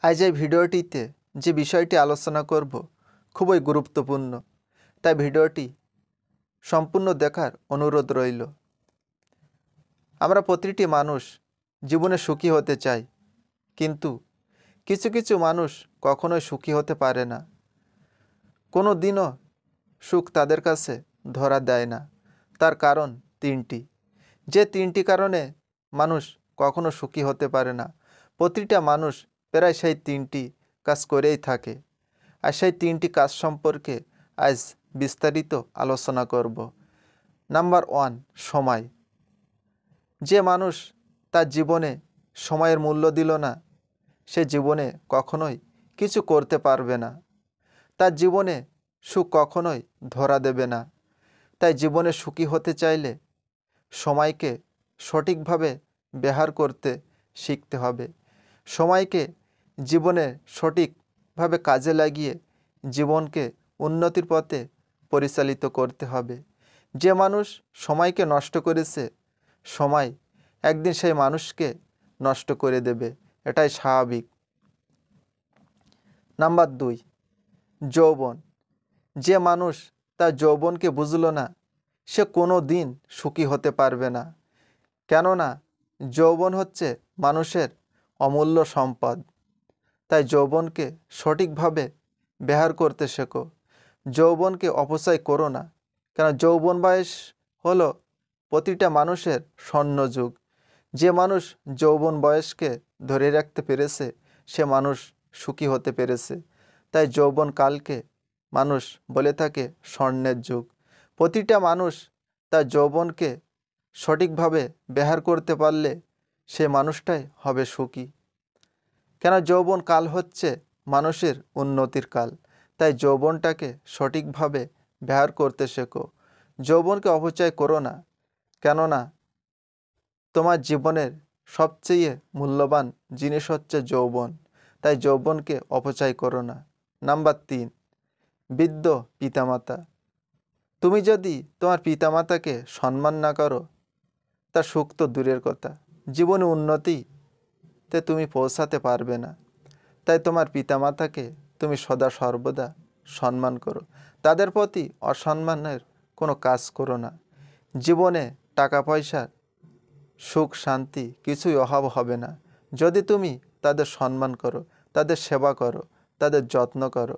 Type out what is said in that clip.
আজ এই ভিডিওটিতে যে বিষয়টি আলোচনা করব খুবই গুরুত্বপূর্ণ, তাই ভিডিওটি সম্পূর্ণ দেখার অনুরোধ রইল। আমরা প্রতিটি মানুষ জীবনে সুখী হতে চাই, কিন্তু কিছু কিছু মানুষ কখনোই সুখী হতে পারে না। কোনো দিনও সুখ তাদের কাছে ধরা দেয় না। তার কারণ তিনটি, যে তিনটি কারণে মানুষ কখনো সুখী হতে পারে না। প্রতিটা মানুষ প্রায় সেই তিনটি কাজ করেই থাকে, আর সেই তিনটি কাজ সম্পর্কে আজ বিস্তারিত আলোচনা করব। নাম্বার 1, সময়। যে মানুষ তার জীবনে সময়ের মূল্য দিল না, সে জীবনে কখনোই কিছু করতে পারবে না। তার জীবনে সুখ কখনোই ধরা দেবে না। তাই জীবনে সুখী হতে চাইলে সময়কে সঠিকভাবে ব্যবহার করতে শিখতে হবে। সময়কে জীবনে সঠিকভাবে কাজে লাগিয়ে জীবনকে উন্নতির পথে পরিচালিত করতে হবে। যে মানুষ সময়কে নষ্ট করেছে, সময় একদিন সেই মানুষকে নষ্ট করে দেবে, এটাই স্বাভাবিক। নাম্বার 2, যৌবন। যে মানুষ তার যৌবনকে বুঝলো না, সে কোনো দিন সুখী হতে পারবে না। কেননা যৌবন হচ্ছে মানুষের অমূল্য সম্পদ। তাই যৌবনকে সঠিকভাবে ব্যবহার করতে শেখো। যৌবনকে অপচয় করো না, কেন যৌবন বয়স হলো প্রতিটা মানুষের স্বর্ণযুগ। যে মানুষ যৌবন বয়সকে ধরে রাখতে পেরেছে, সে মানুষ সুখী হতে পেরেছে। তাই যৌবনকালকে মানুষ বলে থাকে স্বর্ণের যুগ। প্রতিটা মানুষ তার যৌবনকে সঠিকভাবে ব্যবহার করতে পারলে সে মানুষটাই হবে সুখী। কেন যৌবন কাল হচ্ছে মানুষের উন্নতির কাল। তাই যৌবনটাকে সঠিকভাবে ব্যবহার করতে শেখো। যৌবনকে অপচয় করো না, কেননা তোমার জীবনের সবচেয়ে মূল্যবান জিনিস হচ্ছে যৌবন। তাই যৌবনকে অপচয় করো না। নাম্বার 3, বৃদ্ধ পিতামাতা। তুমি যদি তোমার পিতামাতাকে সম্মান না করো, তার সুখ তো দূরের কথা, জীবনে উন্নতিতে তুমি পৌঁছাতে পারবে না। তাই তোমার পিতামাতাকে তুমি সদা সর্বদা সম্মান করো। তাদের প্রতি অসম্মানের কোনো কাজ করো না। জীবনে টাকা পয়সার সুখ শান্তি কিছুই অভাব হবে না, যদি তুমি তাদের সম্মান করো, তাদের সেবা করো, তাদের যত্ন করো।